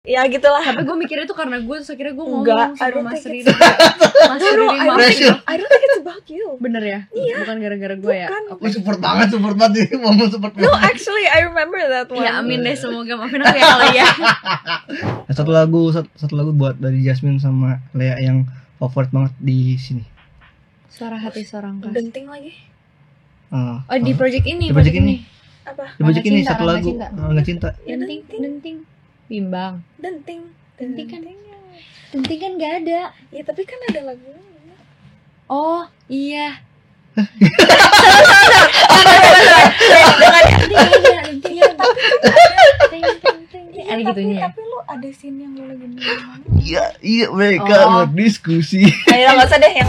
Ya gitulah. Tapi gue mikirnya tuh karena gue terus akhirnya gue ngomong Enggak, I sama don't Mas think Riri. Mas Riri I don't think it's about you. Bener ya? Iya. Bukan gara-gara gue ya? Bukan. Oke. Support banget nih, ngomong support No, banget. actually I remember that one. Ya amin deh, semoga maafin aku ya kalau ya. Satu lagu buat dari Jasmine sama Lea yang favorit banget di sini. Suara hati seorang kas. Denting lagi. Oh di project ini. Di project ini. Apa? Di project ini Cinta, satu Rangga lagu Cinta. Rangga Cinta. Denting. Bimbang. Denting. Denting kan gak ada. Ya tapi kan ada lagunya. Oh iya. Ada gitunya. Tapi lu ada scene yang lu lagi nyanyi. Iya mereka berdiskusi. Ayo enggak usah deh yang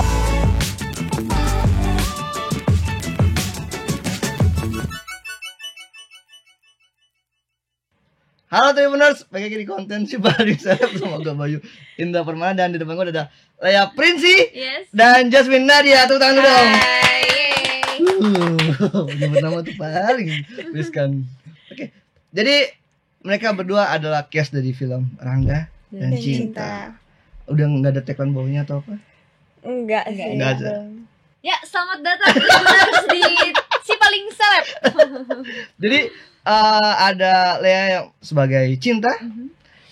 Halo Tribuners, balik lagi di konten si Baris bersama gue Bayu Indah Permana dan di depan gue ada Lea Prinsi Yes. dan Jasmine Nadia. Tepuk tangan dulu dong. Yeay. Nyebut nama tuh paling riskan. Oke, jadi mereka berdua adalah cast dari film Rangga dan Dan Cinta. Udah nggak ada tagline bawahnya atau apa? Enggak sih. Enggak ada. Ya, selamat datang Tribuners di Si Paling Seleb. Jadi ada Lea yang sebagai Cinta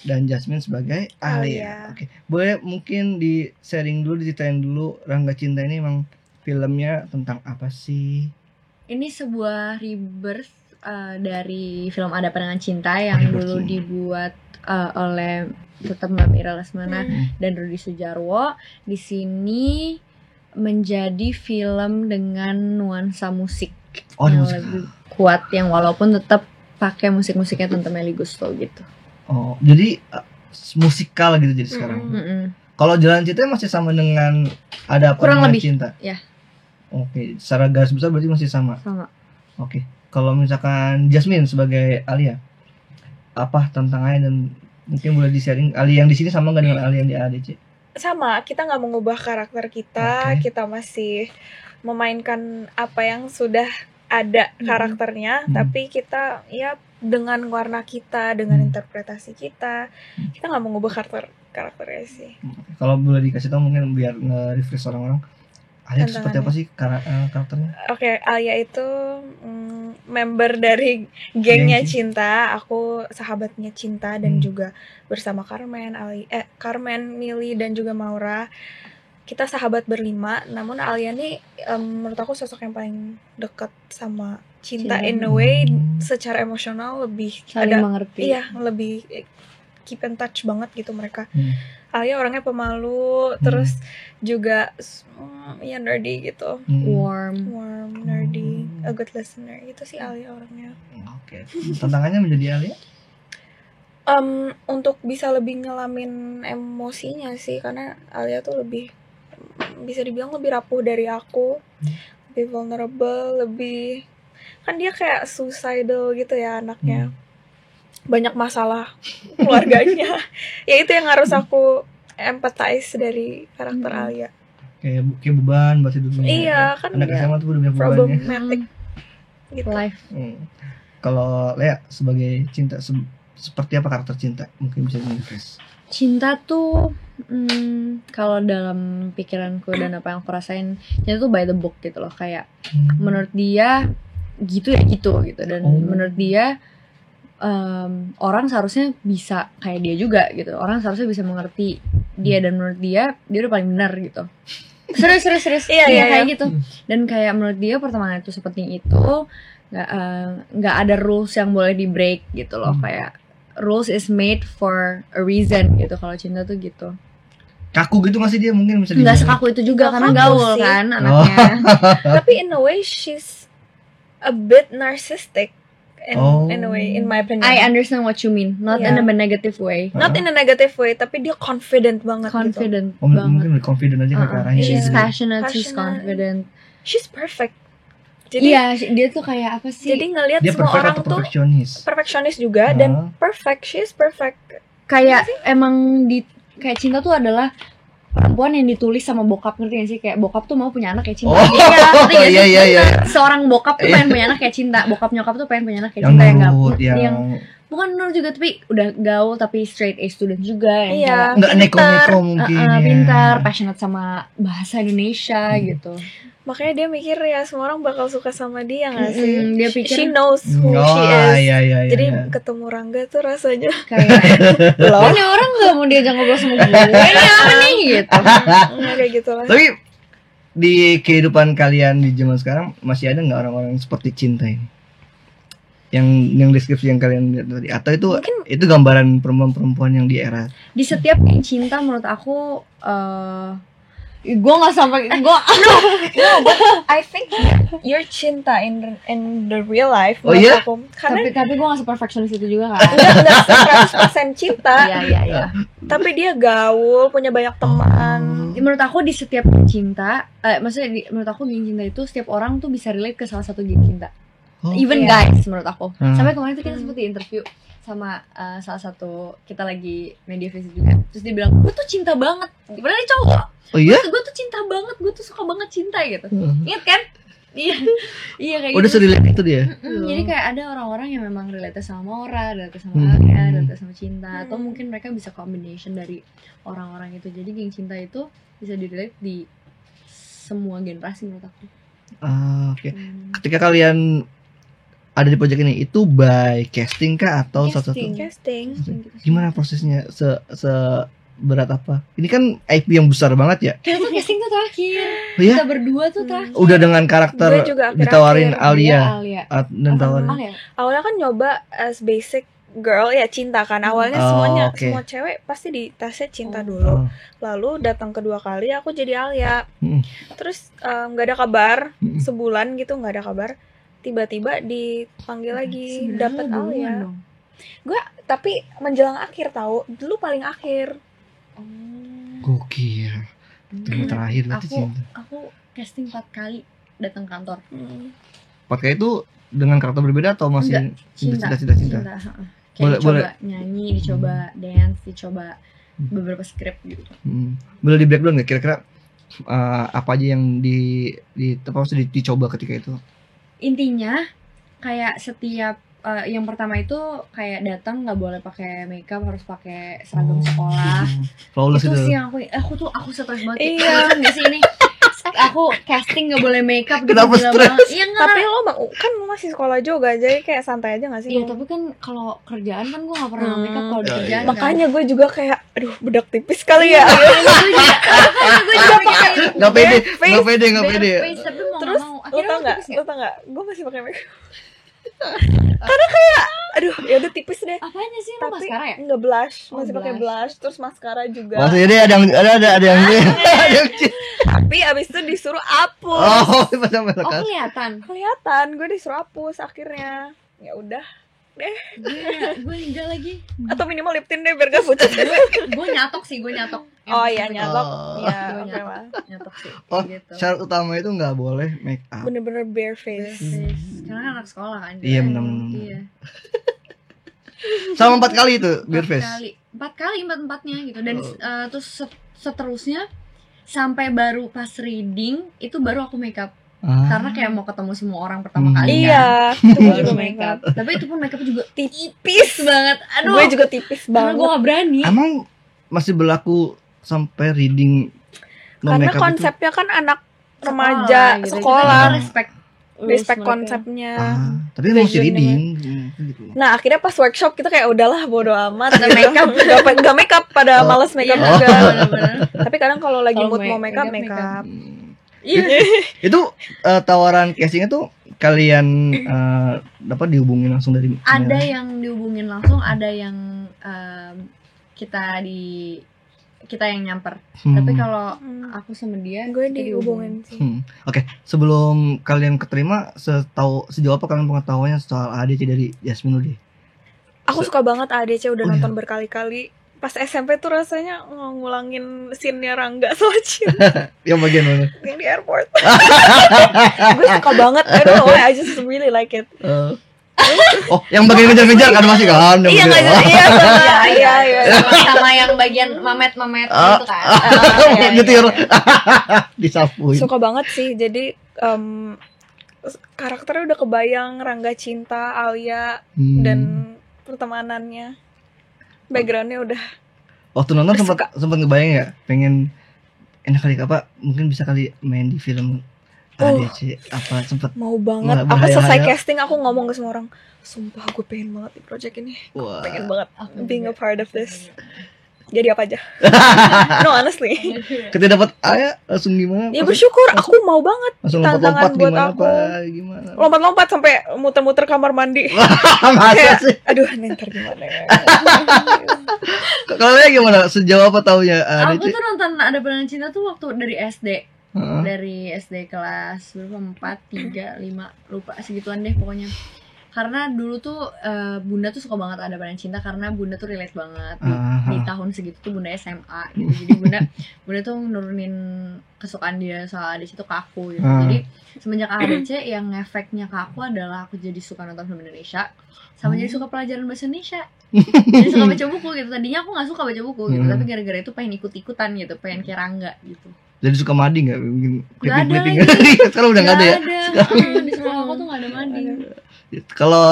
dan Jasmine sebagai Alia. Oke, boleh mungkin di sharing dulu, diceritain dulu Rangga Cinta ini emang filmnya tentang apa sih? Ini sebuah rebirth dari film Ada Pandangan Cinta yang dulu dibuat oleh tetap Mbak Mira Lesmana dan Rudi Sujarwo. Di sini menjadi film dengan nuansa musik yang lebih kuat, yang walaupun tetap pakai musik-musiknya Tante Melly Guslo gitu. Oh, jadi musikal gitu jadi sekarang. Kalau Jalan Cinta masih sama dengan Ada Kurang Pandangan lebih, Cinta. ya. Oke, secara garis besar berarti masih sama. Sama. Oke. Kalau misalkan Jasmine sebagai Alia, apa tantangannya dan mungkin boleh di-sharing Alia yang di sini sama nggak dengan Alia yang di ADC? Sama, kita nggak mengubah karakter kita, kita masih memainkan apa yang sudah ada karakternya, tapi kita ya dengan warna kita, dengan interpretasi kita nggak mengubah karakternya sih. Kalau boleh dikasih tahu mungkin biar nge-refresh orang-orang, Alia itu seperti apa sih karakternya? Oke, Alia itu member dari gengnya Cinta. Aku sahabatnya Cinta dan juga bersama Carmen, Mili dan juga Maura. Kita sahabat berlima. Namun Alia nih menurut aku sosok yang paling dekat sama Cinta in a way, secara emosional lebih saling mengerti. Iya, lebih keep in touch banget gitu mereka. Alia orangnya pemalu, terus juga ya nerdy gitu. Warm, nerdy, a good listener. Itu sih Alia orangnya. Oke. Tantangannya menjadi Alia? Untuk bisa lebih ngalamin emosinya sih, karena Alia tuh lebih bisa dibilang lebih rapuh dari aku, lebih vulnerable, lebih kan dia kayak suicidal gitu ya anaknya. Banyak masalah keluarganya. Ya itu yang harus aku empathize dari karakter Alia. Kayak beban buat hidupnya. Iya, kan anak SMA tuh udah banyak bebannya. Problematic gitu. life. Kalau Lea sebagai Cinta seperti apa karakter Cinta? Mungkin bisa di-refresh. Cinta tuh kalau dalam pikiranku dan apa yang aku rasain, Cinta tuh by the book gitu loh. Kayak menurut dia gitu ya gitu dan menurut dia orang seharusnya bisa kayak dia juga gitu. Orang seharusnya bisa mengerti dia, dan menurut dia udah paling benar gitu. Serius. Iya, kayak gitu. Dan kayak menurut dia pertemanan itu seperti itu, nggak ada rules yang boleh di break gitu loh. Kayak rules is made for a reason gitu. Kalau Cinta tuh gitu. Kaku gitu nggak sih dia, mungkin bisa nggak sekaku itu juga karena gaul sih kan anaknya. Tapi in a way she's a bit narcissistic in a way, in my opinion. I understand what you mean, not in a negative way. Not in a negative way, tapi dia confident banget Confident gitu. banget. Mungkin lebih confident aja ke arahnya. She's gitu. passionate, she's confident. She's perfect. Jadi iya, dia tuh kayak apa sih? Jadi ngelihat dia semua orang tuh perfectionist juga dan perfect. She's perfect. Kayak emang kayak Cinta tuh adalah perempuan yang ditulis sama bokap, ngerti gak sih? Kayak bokap tuh mau punya anak kayak Cinta. Iya. Seorang bokap tuh pengen punya anak kayak Cinta. Bokap nyokap tuh pengen punya anak kayak Cinta yang bukan nerd juga tapi udah gaul tapi straight A student juga yang Iya. kayak Nggak neko-neko mungkin ya. pintar, passionate sama bahasa Indonesia gitu. Makanya dia mikir ya semua orang bakal suka sama dia nggak sih? Dia pikir She knows who Oh, she is. iya. Jadi ketemu Rangga tuh rasanya kayak loh ini orang nggak mau diajak ngobrol sama gue ini apa nih gitu. kayak gitu lah. Tapi di kehidupan kalian di zaman sekarang masih ada nggak orang-orang seperti Cinta ini? Yang deskripsi yang kalian lihat tadi, atau itu itu gambaran perempuan-perempuan yang di era Di setiap geng cinta menurut aku gue nggak sampai gue I think you're Cinta in the real life. Oh, iya? Aku. Karena tapi gue nggak seperfectionist itu juga kan. enggak 100% cinta. Iya. Tapi dia gaul, punya banyak teman. Menurut aku di setiap geng cinta, maksudnya menurut aku geng cinta itu setiap orang tuh bisa relate ke salah satu geng cinta. Even iya. guys menurut aku. Sampai kemarin tuh kita sempat di interview sama salah satu, kita lagi media visit juga. Terus dia bilang, gue tuh cinta banget. Padahal dia cowok. Oh iya? Gue tuh cinta banget, gue tuh suka banget cinta gitu. Ingat kan? Iya kayak Udah gitu. serelate itu dia. Jadi kayak ada orang-orang yang memang relate sama Maura, relate sama Alia, relate sama Cinta, atau mungkin mereka bisa combination dari orang-orang itu. Jadi geng cinta itu bisa di-relate di semua generasi menurut aku. Oke. Ketika kalian ada di project ini, itu by casting kah atau satu-satu? Casting. Gimana prosesnya? Berat apa? Ini kan IP yang besar banget ya. Kita tuh casting tuh terakhir. Oh ya? Kita berdua tuh terakhir. Udah dengan karakter Gue juga akhir-akhir. ditawarin Alia Alia. dan tawarin. Alia. Awalnya kan nyoba as basic girl ya Cinta kan. Awalnya Oh, semuanya oke. semua cewek pasti di tesnya Cinta dulu. Lalu datang kedua kali aku jadi Alia. Terus nggak ada kabar sebulan gitu, nggak ada kabar. Tiba-tiba dipanggil lagi dapat Alia. Gue tapi menjelang akhir tahu, dulu paling akhir. Gokil. Yang terakhir berarti Cinta. Aku casting 4 kali datang kantor. Pakai itu dengan karakter berbeda atau masih Cinta. cinta? Kayak Boleh, dicoba nyanyi, dicoba dance, dicoba beberapa skrip gitu. Boleh di breakdown nggak kira-kira apa aja yang dicoba ketika itu? Intinya kayak setiap yang pertama itu kayak datang nggak boleh pakai makeup, harus pakai seragam sekolah. Flawless Itu itu. sih yang aku stres banget. Iya. Nggak sih ini? Aku casting nggak boleh makeup gitu. Kenapa gila stres? banget. Iya nggak. Tapi lo kan lo masih sekolah juga, jadi kayak santai aja gak sih? Iya tapi kan kalau kerjaan kan gue nggak pernah makeup kalau di kerjaan. Makanya gue juga kayak aduh bedak tipis kali ya. Gue juga pakai Nggak pede. face, tapi mau Terus nggak mau. lo Akhirnya tau aku nggak? tipis nggak? Lo tau nggak? Gue masih pakai makeup. Karena kayak aduh ya udah tipis deh. Apanya sih? Lo Tapi maskara ya? nggak blush, Oh, masih pakai blush. blush, terus maskara juga. Masih ini ada yang Tapi abis itu disuruh hapus. Oh, pas sampai Oh lekas. kelihatan. Gue disuruh hapus akhirnya. Ya udah deh. Gue enggak lagi. Atau minimal lip tint deh biar gak pucat. Gue nyatok sih, gue nyatok. Oh iya nyatok. Oh. Iya Gue oke lah. nyatok sih. Oh, Gitu. syarat utama itu nggak boleh make up. Bener-bener bare face. Karena kan anak sekolah kan. Iya, Jadi, benar. Iya. Sama 4 kali itu bare face. 4 kali, 4-4-nya gitu. Dan terus seterusnya sampai baru pas reading itu baru aku makeup. Karena kayak mau ketemu semua orang pertama kali kan. Iya, itu gue Baru juga makeup. makeup. Tapi itu pun makeup juga Tipis banget. Aduh. Gue juga tipis Karena banget. gue gak berani. Emang masih berlaku sampai reading no Karena makeup konsepnya kan anak Sekolah, remaja gitu. sekolah. Kita respect Respect mereka. konsepnya. Tapi emang masih Visionnya. reading gitu. Nah akhirnya pas workshop kita kayak udahlah bodo amat. Ada makeup. Gak makeup pada males makeup Iya, juga. bener-bener. Tapi kadang kalau lagi Kalau mood mau makeup makeup. makeup. Iya. Itu tawaran casingnya tuh kalian dapat dihubungin langsung dari Ada yang dihubungin langsung, ada yang kita yang nyamper. Tapi kalau aku sama dia Gue kita dihubungin sih. Oke, sebelum kalian keterima, sejauh apa kalian pengetahuannya soal ADC dari Jasmine dulu deh? Aku suka banget ADC udah Oh, iya. nonton berkali-kali. Pas SMP tuh rasanya ngulangin scene-nya Rangga sama Cinta Yang bagian mana? yang di airport. Gue suka banget. I don't know why, I just really like it. Oh, yang bagian ngejar-ngejar kan masih kan? Iya nggak jelas. Iya sama. Iya. sama yang bagian mamet gitu kan. Nyetir disapuin. Suka banget sih. Jadi karakternya udah kebayang Rangga Cinta, Alia dan pertemanannya. Backgroundnya udah Waktu nonton sempat ngebayang ya, pengen enak kali apa mungkin bisa kali main di film ADC apa sempet mau banget. Aku berhayal-hayal. selesai casting aku ngomong ke semua orang, sumpah gue pengen banget di project ini. Wah. Pengen banget being a part of this. Jadi apa aja? No, honestly. Ketika dapat ya langsung gimana? Ya bersyukur, aku mau banget. Langsung Tantangan lompat-lompat buat gimana aku. apa gimana? Lompat-lompat sampai muter-muter kamar mandi. Masa Kayak, sih? aduh, ini ntar gimana ya? Kalau ya gimana? Sejauh apa taunya Aku ADC? tuh nonton Ada Pernah Cinta tuh waktu dari SD. Heeh. Dari SD kelas berapa? 4, 3, 5, lupa segituan deh pokoknya. Karena dulu tuh bunda tuh suka banget Ada Pernah Cinta karena bunda tuh relate banget di tahun segitu tuh bunda SMA gitu. Jadi bunda tuh nurunin kesukaan dia soal ADC tuh ke aku gitu. Jadi semenjak ADC yang efeknya ke aku adalah aku jadi suka nonton film Indonesia sama jadi suka pelajaran bahasa Indonesia. Jadi suka baca buku gitu. Tadinya aku nggak suka baca buku gitu, tapi gara-gara itu pengen ikut-ikutan gitu, pengen kayak Rangga gitu. Jadi suka madi nggak? Mungkin Nggak ada clipping-clipping. Sekarang udah nggak ada ya? Di sekolah aku tuh nggak ada mading. Kalau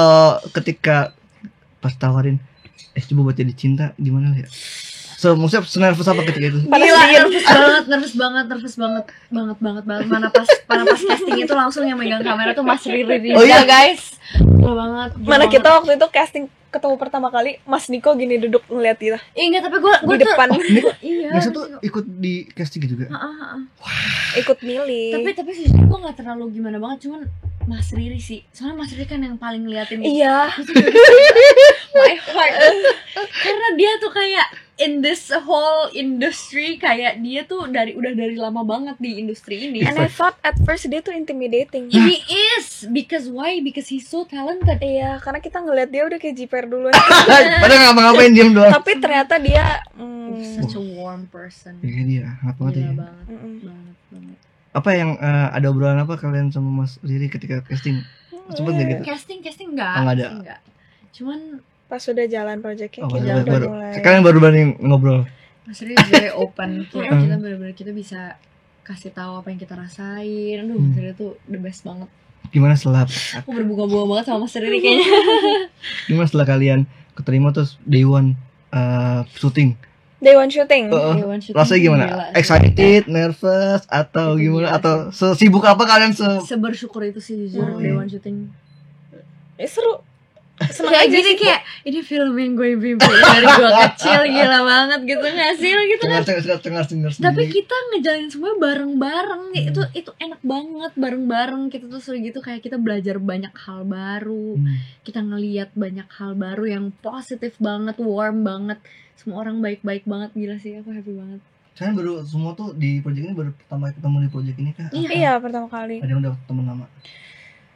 ketika pas tawarin, coba buat jadi cinta gimana ya? So maksudnya senervous apa ketika itu? Gila, nervous banget. Mana pas casting itu langsung yang megang kamera tuh Mas Riri Riza, Oh iya? guys. Gila banget. Mana kita waktu itu casting ketemu pertama kali, Mas Niko gini duduk ngeliat kita Enggak, tapi gue di depan. iya. Nisa tuh ikut di casting juga. Ikut milih. Tapi sejujurnya gue nggak terlalu gimana banget, cuman Mas Riri sih. Soalnya Mas Riri kan yang paling ngeliatin Iya. my heart. Karena dia tuh kayak in this whole industry, kayak dia tuh udah dari lama banget di industri ini. And I thought at first dia tuh intimidating. He is, because why? Because he's so talented. Iya, karena kita ngeliat dia udah kayak jiper duluan. Padahal ngapa-ngapain diem doang. Tapi ternyata dia Such a warm person. Iya dia, ngapa Gila ya? banget. Apa yang ada obrolan apa kalian sama Mas Riri ketika casting? Sempet nggak gitu? Casting enggak. Oh, nggak ada. Enggak. Cuman pas sudah jalan projectnya Oh, kita udah baru. mulai. Sekarang baru berani ngobrol. Mas Riri very open. Kayak kita benar-benar kita bisa kasih tahu apa yang kita rasain. Aduh, Mas Riri tuh the best banget. Gimana setelah Aku berbunga-bunga banget sama Mas Riri kayaknya. gimana setelah kalian keterima terus day one syuting? Day one shooting. Dewan syuting Rasanya gimana? gila sih. Excited, nervous, atau Itu gimana? gila Atau sesibuk apa kalian Sebersyukur itu sih jujur Dewan syuting. Seru. Seneng Kayak aja gini sih. kayak ini film yang gue impiin dari gue kecil, gila banget gitu nggak sih lo gitu kan. Cengar Tapi sendiri. kita ngejalanin semuanya bareng-bareng. Itu enak banget bareng-bareng kita tuh gitu kayak kita belajar banyak hal baru. Kita ngelihat banyak hal baru yang positif banget, warm banget. Semua orang baik-baik banget, gila sih, aku happy banget. Kalian baru semua tuh di project ini baru pertama ketemu di project ini kah? Iya, pertama kali. Ada yang udah temen lama.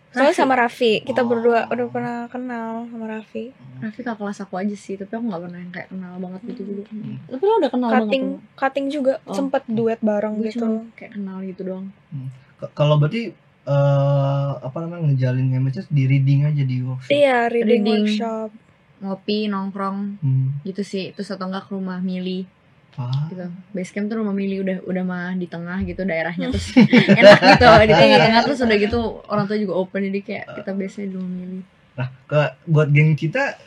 Soalnya sama Raffi, kita Oh. berdua udah pernah kenal sama Raffi. Raffi kakak kelas aku aja sih, tapi aku nggak pernah yang kayak kenal banget gitu dulu. Tapi lo udah kenal banget sama? Cutting juga Oh. sempet duet bareng Gue gitu. cuma kayak kenal gitu doang. Kalau berarti apa namanya ngejalin chemistry di reading aja di workshop. Iya, reading Reading. workshop. Ngopi, nongkrong gitu sih. Terus atau enggak ke rumah Mili Wah. gitu. Basecamp tuh rumah Mili udah mah di tengah gitu daerahnya, terus enak gitu di tengah-tengah, terus udah gitu orang tua juga open, jadi kayak kita biasanya di rumah Mili. Nah, buat geng kita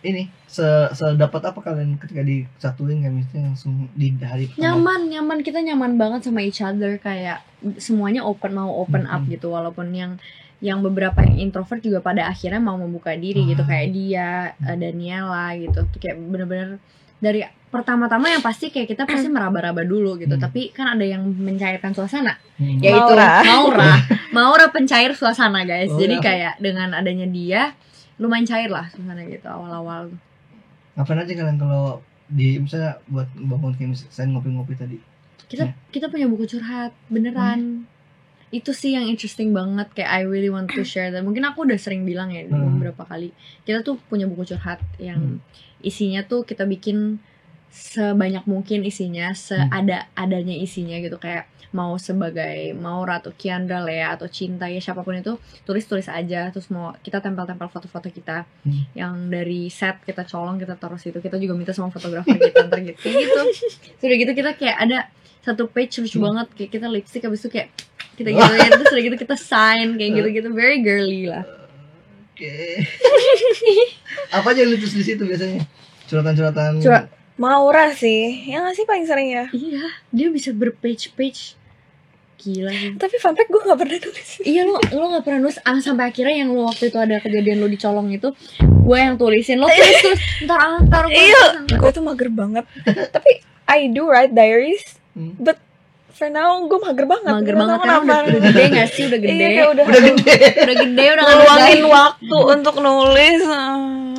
ini sedapat apa kalian ketika disatuin chemistry langsung di hari pertama? Nyaman, kita nyaman banget sama each other, kayak semuanya mau open up gitu, walaupun yang beberapa yang introvert juga pada akhirnya mau membuka diri gitu, kayak dia, Daniela gitu. Tuh kayak bener-bener dari pertama-tama yang pasti kayak kita pasti meraba-raba dulu gitu, tapi kan ada yang mencairkan suasana, yaitu Maura pencair suasana, guys. Oh, Jadi ya. kayak dengan adanya dia lumayan cair lah suasana gitu awal-awal. Ngapain aja kalian kalau di misalnya buat bangun chemistry selain ngopi-ngopi tadi? Kita punya buku curhat beneran. Itu sih yang interesting banget, kayak I really want to share that. Mungkin aku udah sering bilang ya beberapa kali, kita tuh punya buku curhat yang isinya tuh kita bikin sebanyak mungkin isinya, seadanya isinya gitu, kayak mau sebagai Maura atau Kiandra, Lea atau Cinta ya siapapun itu, tulis aja, terus mau kita tempel foto-foto kita yang dari set kita colong, kita taruh situ, kita juga minta sama fotografer kita ntar gitu sudah gitu kita kayak ada satu page lucu banget, kayak kita lipstick habis itu kayak kita gituin, terus udah gitu kita sign kayak gitu very girly lah. Oke. Apa aja yang ditulis di situ biasanya? Curhatan-curhatan. Maura sih, yang nggak sih paling sering ya. Iya, dia bisa berpage-page. Gila sih. Tapi fun fact gue nggak pernah tulis. Iya, lu nggak pernah nulis sampai akhirnya yang lu waktu itu ada kejadian lu dicolong itu, gue yang tulisin, lo tulis ntar Iya, gue tuh mager banget. Tapi I do write diaries, but for now gue mager banget. Mager banget kan udah gede nggak sih, udah gede. Iya, udah gede udah ngeluangin waktu untuk nulis.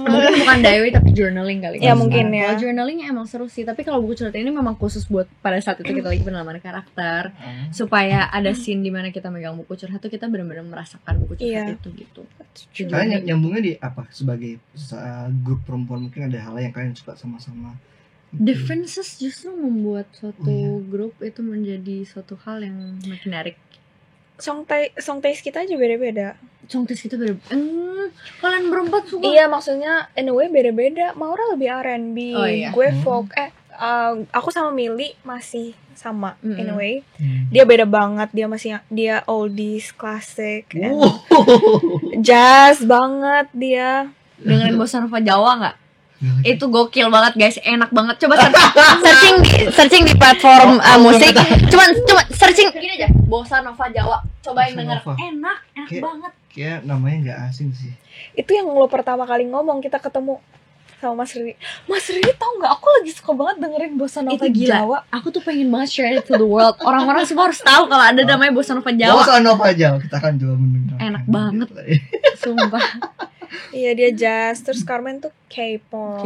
Mungkin bukan diary tapi journaling kali. Ya mungkin ya. Kalau journaling emang seru sih, tapi kalau buku cerita ini memang khusus buat pada saat itu kita lagi pendalaman karakter, supaya ada scene di mana kita megang buku curhat tuh kita benar-benar merasakan buku curhat itu gitu. Kalian nyambungnya di apa? Sebagai grup perempuan mungkin ada hal yang kalian suka sama-sama. Differences justru membuat suatu grup itu menjadi suatu hal yang makin menarik. Song taste kita aja beda-beda. Song taste kita beda. Kalian berempat suka? Iya, maksudnya in a way beda-beda. Maura lebih R&B, gue folk. Aku sama Milly masih sama in a way. Dia beda banget. Dia oldies, classic, jazz banget dia. Dengerin bossa nova Jawa nggak? Itu gokil banget guys, enak banget. Coba searching di platform musik. Cuman searching gini aja, bossa nova Jawa. Cobain denger, enak banget. Kayak namanya nggak asing sih. Itu yang lo pertama kali ngomong kita ketemu sama Mas Riri. Mas Riri tau nggak? Aku lagi suka banget dengerin bossa nova Jawa. Aku tuh pengen banget share it to the world. Orang-orang semua harus tahu kalau ada namanya bossa nova Jawa. Bossa nova Jawa, kita akan coba mendengar. Enak banget, sumpah. Iya, dia jazz, terus Carmen tuh K-pop.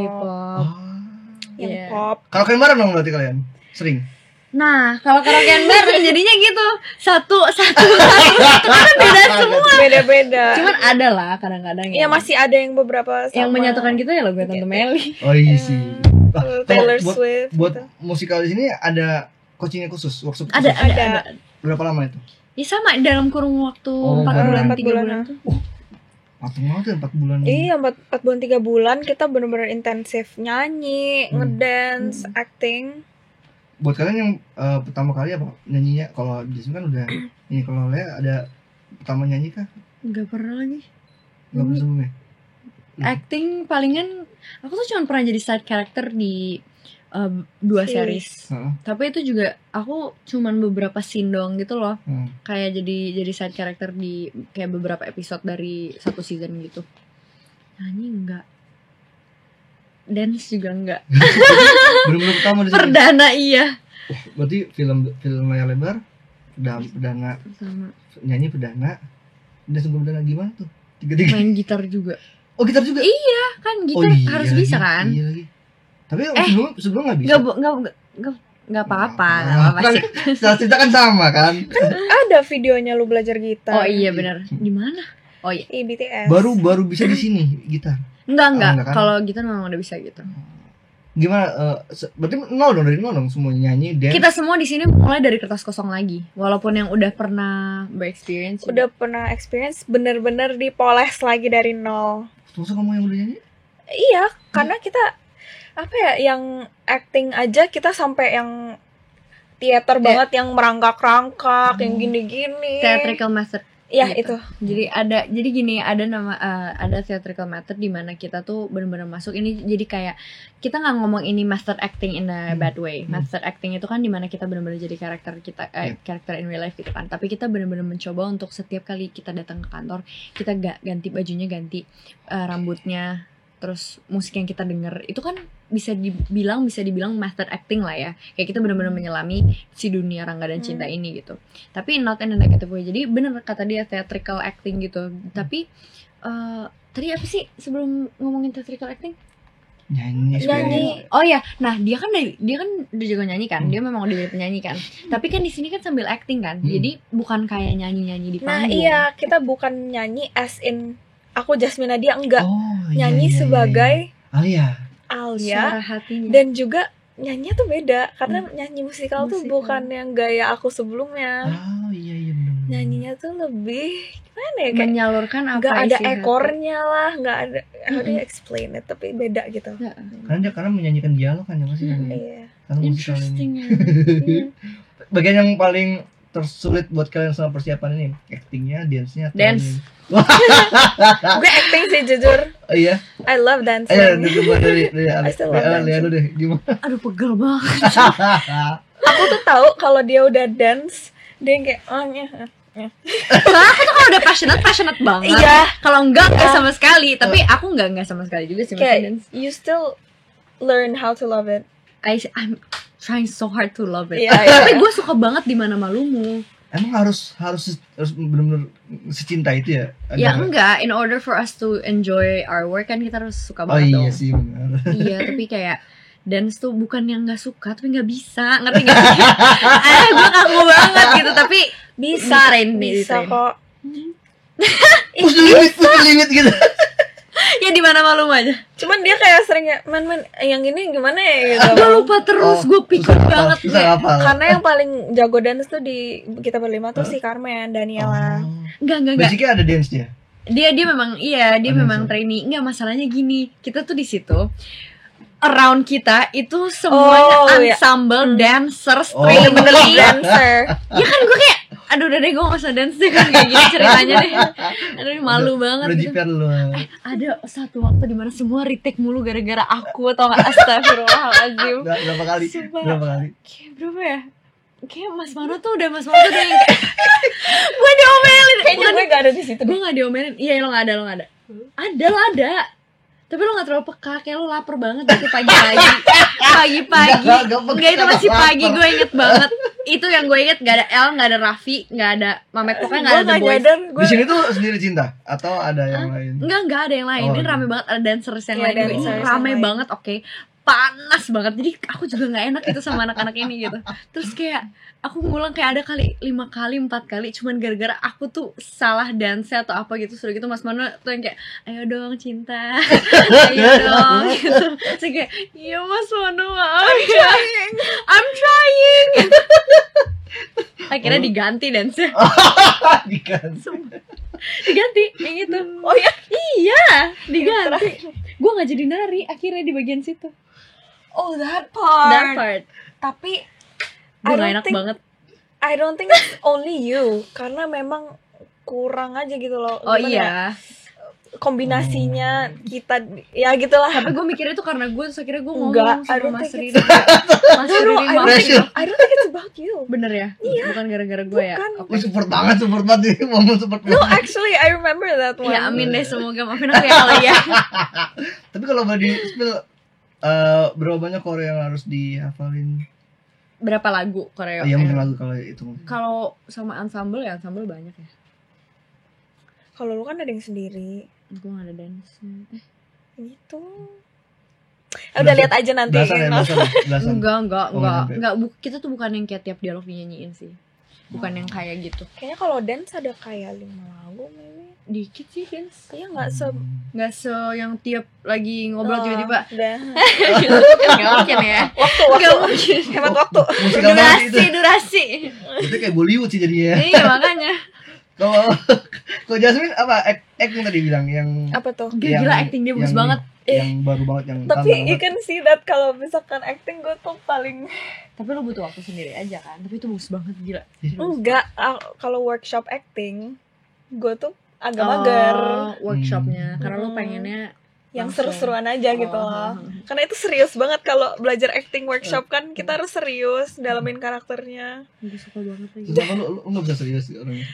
Yang pop. Kalau kalian bareng dong berarti kalian sering. Nah, kalau karaokean bareng jadinya gitu. Satu kan beda semua. Beda-beda. Cuman ada lah kadang-kadang ya. Iya, masih ada yang beberapa sama. Yang menyatukan kita ya lagu Tante Meli. Oh iya sih. Taylor Swift. Buat gitu. musikal di sini ada coachingnya khusus, workshop khusus. Ada. Berapa lama itu? Ya sama dalam kurun waktu 4 bulan 3 bulan tuh. Mateng banget ya 4 bulan. Iya, 4 bulan 3 bulan kita benar-benar intensif nyanyi, ngedance, acting. Buat kalian yang pertama kali apa nyanyinya? Kalau Jasmine kan udah ini, kalau Lea ada pertama nyanyi kah? Enggak pernah lagi. Enggak pernah sebelumnya. Acting palingan aku tuh cuma pernah jadi side character di 2 series. Tapi itu juga aku cuman beberapa scene doang gitu loh. Kayak jadi side character di kayak beberapa episode dari 1 season gitu. Nyanyi enggak. Dance juga enggak. Bener-bener pertama di sini. Perdana iya. Berarti film layar lebar perdana sama nyanyi perdana. Dan sebelum perdana gimana tuh? Tiga-tiga. main gitar juga. Oh, gitar juga? Iya, kan gitar harus bisa kan? Iya lagi. Tapi sebelum enggak bisa. Enggak apa-apa sih. Cerita kan sama kan? Ada videonya lu belajar gitar. Oh iya benar. Di mana? Oh iya. BTS. Baru bisa di sini gitar. Enggak. Kan? Kalau gitar memang udah bisa gitu. Gimana? Berarti dari nol dong semua nyanyi, dance. Kita semua di sini mulai dari kertas kosong lagi. Walaupun yang udah pernah berexperience. Udah pernah experience bener-bener dipoles lagi dari nol. Terus kamu yang udah nyanyi? Iya, karena kita apa ya, yang acting aja kita sampai yang teater banget, yang merangkak-rangkak, yang gini-gini. Theatrical method. Iya gitu. itu. Jadi gini, ada ada theatrical method di mana kita tuh benar-benar masuk ini, jadi kayak kita nggak ngomong ini method acting in a bad way. Method acting itu kan di mana kita benar-benar jadi karakter kita, karakter in real life gitu kan. Tapi kita benar-benar mencoba untuk setiap kali kita datang ke kantor, kita ganti bajunya, ganti rambutnya, terus musik yang kita denger itu kan bisa dibilang method acting lah ya. Kayak kita benar-benar menyelami si dunia Rangga dan Cinta ini gitu. Tapi not in a negative way. Jadi bener kata dia theatrical acting gitu. Tapi tadi apa sih sebelum ngomongin theatrical acting? Nyanyi. Oh ya, nah dia kan udah jago nyanyi kan. Dia memang udah jadi penyanyi kan. Tapi kan di sini kan sambil acting kan. Jadi bukan kayak nyanyi di panggung. Nah iya, kita bukan nyanyi as in aku Jasmine Nadia, enggak. Nyanyi sebagai Alia. Suara hatinya. Dan juga nyanyinya tuh beda karena nyanyi musikal tuh bukan yang gaya aku sebelumnya. Oh iya benar. Nyanyinya tuh lebih gimana ya, kayak menyalurkan apa nggak ada isi ekornya lah, nggak ada how do you explain it, tapi beda gitu. Karena menyanyikan dialog kan ya masih. Iya. Karena musikal interesting ini. Bagian yang paling tersulit buat kalian sama persiapan ini? Actingnya, dance-nya, atau Dance. ini? Wah, Gue acting sih jujur. oh iya. I love dancing. Ayo coba dari I still love dancing. Lea dulu deh, gimana? Aduh pegel banget. Aku tuh tahu kalau dia udah dance, dia yang kayak Aku tuh kalau udah passionate banget. Iya. Kalau enggak sama sekali. Tapi aku enggak sama sekali juga sih masih kayak dance. you still learn how to love it. I'm trying so hard to love it. Iya, iya. Tapi gue suka banget di mana malumu. Emang harus benar-benar secinta itu ya? Ya enggak, in order for us to enjoy our work kan kita harus suka Oh banget iya dong. sih benar. Iya, tapi kayak dance tuh bukan yang nggak suka tapi nggak bisa, ngerti nggak? Gue kaku banget gitu, tapi bisa Randy Bisa kok. Push the limit gitu. Ya di mana malu aja. Cuman dia kayak sering kayak man yang ini gimana ya gitu. Gue lupa terus, gue pikir banget. Susah apa? Karena yang paling jago dance tuh di kita berlima tuh si Carmen, Daniela. Enggak. Basicnya ada dance-nya. Dia memang dia memang trainee. Enggak, masalahnya gini, kita tuh di situ around kita itu semuanya ensemble dancers, Bener-bener trainee. dancer. Ya kan gue kayak aduh udah deh gue gak usah dance deh kan kayak gini ceritanya deh. Aduh malu banget Udah gitu. jiper lu. Ada satu waktu dimana semua retake mulu gara-gara aku, tau gak? Astagfirullahaladzim. Berapa kali? Sumpah. Berapa kali? Kayak berapa ya? Kayak Mas Mano tuh udah yang kayak gue diomelin. Kayaknya gue gak ada di situ. Gue gak diomelin. Iya lo gak ada. Ada. Tapi lo gak terlalu peka, kayak lo lapar banget gitu pagi-pagi. Pagi-pagi. Enggak, itu masih pagi, gue inget banget. Itu yang gue inget, gak ada El, gak ada Raffi, gak ada Mamet, pokoknya gak ada The Boys. Di sini tuh sendiri cinta atau ada yang lain? Enggak ada yang lain. Ini rame banget, ada dancers yang Iya, lain. Ini dancers rame yang lain. banget, oke. Panas banget. Jadi aku juga gak enak gitu sama anak-anak ini gitu. Terus kayak aku ngulang kayak ada kali 5 kali 4 kali cuman gara-gara aku tuh salah dance atau apa gitu. Sudah gitu Mas Mano tuh yang kayak ayo dong cinta. Ayo dong gitu. Terus kayak iya Mas Mano maaf ya. I'm trying. Akhirnya diganti dance-nya. Diganti yang itu. Oh ya? Iya, diganti. Gue gak jadi nari akhirnya di bagian situ. Oh that part. That part. Tapi Gue I gak don't enak think- banget. I don't think it's only you, karena memang kurang aja gitu loh. Oh Gimana ya? iya. Kombinasinya kita ya gitulah. Tapi gue mikirnya itu karena gue terus akhirnya gue ngomong Enggak, I sama don't Mas think Riri. Mas Riri I don't maafin. think, I don't think it's about you. Bener ya? Iya. Bukan gara-gara gue ya? Bukan. Oke. Gue support banget nih, momen support No, banget. actually I remember that one. Ya amin deh, semoga maafin aku ya kalau ya. Tapi kalau mau di spill berapa banyak Korea yang harus dihafalin? Berapa lagu Korea? Iya mungkin lagu kalau itu. Kalau sama ensemble ya ensemble banyak ya. Kalau lu kan ada yang sendiri Gue gak ada dance. gitu. Udah lihat aja nanti. Belasan. Enggak. Kita tuh bukan yang kayak tiap dialog dinyanyiin sih. Bukan yang kayak gitu. Kayaknya kalau dance ada kayak 5 lagu maybe. Dikit sih dance. Iya nggak Nggak se yang tiap lagi ngobrol tiba-tiba. Udah. Nggak mungkin ya. Waktu. Nggak mungkin. Hemat waktu. Musik apa sih itu? Durasi. Itu kayak Bollywood sih jadinya. Iya makanya. Kalau Jasmine apa acting tadi bilang yang Apa tuh? Gila acting dia bagus banget. Yang baru banget yang Tapi tantangan you banget. can see that kalau misalkan acting gue tuh paling Tapi lo butuh waktu sendiri aja kan. Tapi itu bagus banget gila. enggak. Kalau workshop acting gue tuh agak mager. Workshopnya. Karena lo pengennya Yang langsung. seru-seruan aja gitu loh. Karena itu serius banget kalau belajar acting workshop kan kita harus serius dalamin karakternya. Gue suka banget lagi. Terus apa lu gak bisa serius sih orangnya?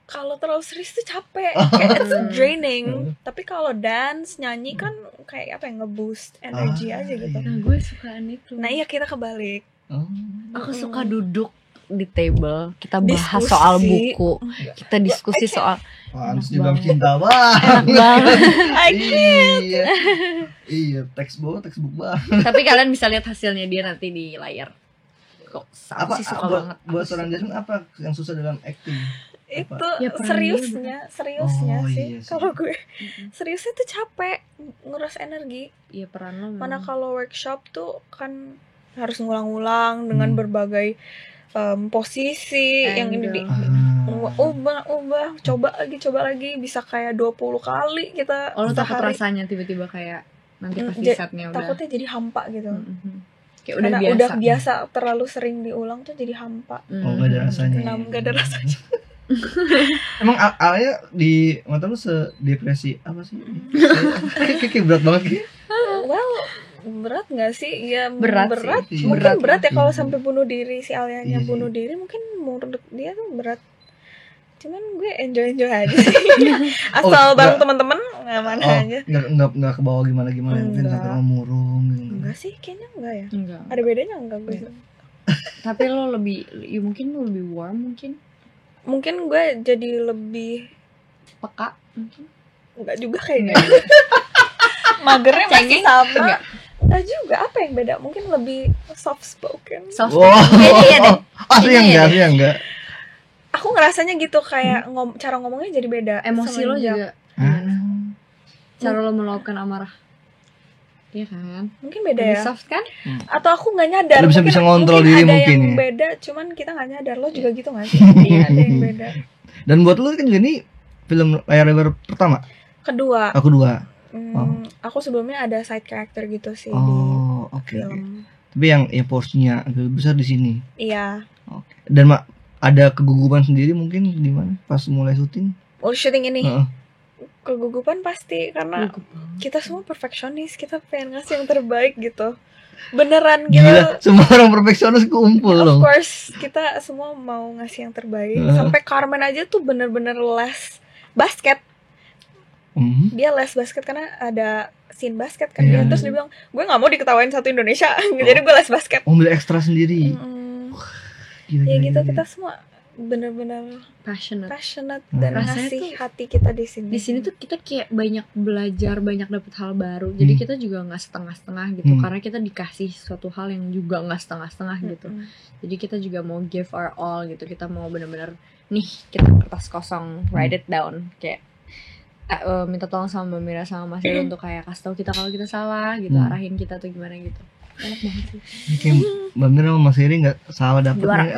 Kalau terlalu serius tuh capek, kayak it's draining. Tapi kalau dance, nyanyi kan kayak apa yang nge-boost energi aja gitu. Nah gue sukaan itu. Nah iya kita kebalik. Oh. Aku suka duduk di table, kita bahas Diskusi. soal buku, kita diskusi soal Hans juga cinta banget. banget. Iya. Iya, textbook banget. Tapi kalian bisa lihat hasilnya dia nanti di layar. Kok Apa sih suka banget. buat seorang Jasmine apa yang susah dalam acting? Itu Ya, peran seriusnya Oh, sih. iya sih. Kalau gue seriusnya tuh capek, nguras energi. Iya peran lo. Mana kalau workshop tuh kan harus ngulang-ulang dengan berbagai posisi yang ini di ubah coba lagi bisa kayak 20 kali kita Oh lo takut sehari. rasanya tiba-tiba kayak nanti pas di Ja- setnya udah. Takutnya jadi hampa gitu. Kayak udah Karena biasa. udah biasa terlalu sering diulang tuh jadi hampa. Oh, nggak ada rasanya. Nggak ada rasanya. Emang Alia di mata lu sedepresi apa sih? Kayak berat banget gitu. Well, berat nggak sih? Ya Berat sih. Mungkin berat ya Iya. kalau sampai bunuh diri, si Alianya Iya sih. bunuh diri, mungkin menurut dia tuh berat. Cuman gue enjoy aja sih. Asal bareng enggak. teman-teman aman Oh, aja. nggak ke bawah gimana mungkin Enggak. sampai mau murung gitu. Enggak sih, kayaknya enggak ya. Enggak. Ada bedanya enggak gue? Iya. Tapi lo lebih, ya mungkin lo lebih warm mungkin, Mungkin gue jadi lebih peka mungkin. enggak juga kayaknya. Enggak. Magernya masih Cengeng? sama. Enggak. Enggak juga, apa yang beda? Mungkin lebih soft spoken. Soft. Wow. Kayaknya iya deh. Asli Kayaknya iya yang enggak. Aku ngerasanya gitu, kayak cara ngomongnya jadi beda. Emosi lo semenjak- juga gimana? Ah. Cara lo meluapkan amarah. Iya kan? Mungkin beda Lebih ya. soft kan? Atau aku nggak nyadar. Lo bisa ngontrol diri ada mungkin yang ya. beda, cuman kita nggak nyadar. Lo juga gitu nggak sih? Iya. Ada yang beda. Dan buat lu kan juga ini film layar lebar pertama, Kedua, aku dua. aku sebelumnya ada side character gitu sih di Oh, oke. film. Tapi yang porsinya agak besar di sini. Iya. Oke. Dan ada kegugupan sendiri mungkin gimana pas mulai syuting? Oh, syuting ini Heeh. kegugupan pasti karena Gugup banget. kita semua perfeksionis, kita pengen ngasih yang terbaik gitu. Beneran Gila, gitu. semua orang perfeksionis kumpul Of dong. course, kita semua mau ngasih yang terbaik. Sampai Carmen aja tuh bener-bener les basket. Mhm. Dia les basket karena ada scene basket kan. Dia Iya. terus dia bilang, gue nggak mau diketawain satu Indonesia. Jadi gue les basket. Oh, ambil ekstra sendiri. Gila, Ya gila, gitu, gila. kita semua bener-bener Passionate. passionate dan Rasanya ngasih tuh hati kita di sini. Di sini tuh kita kayak banyak belajar, banyak dapet hal baru. Jadi kita juga nggak setengah-setengah gitu, karena kita dikasih suatu hal yang juga nggak setengah-setengah gitu. Jadi kita juga mau give our all gitu. Kita mau bener-bener nih kita kertas kosong, write it down, kayak minta tolong sama Mbak Mira sama Mas Rio untuk kayak kasih tahu kita kalau kita salah gitu, arahin kita tuh gimana gitu. Enak banget sih. Ini kayak Mbak Mira sama Mas Heri nggak salah dapet Juara. nih.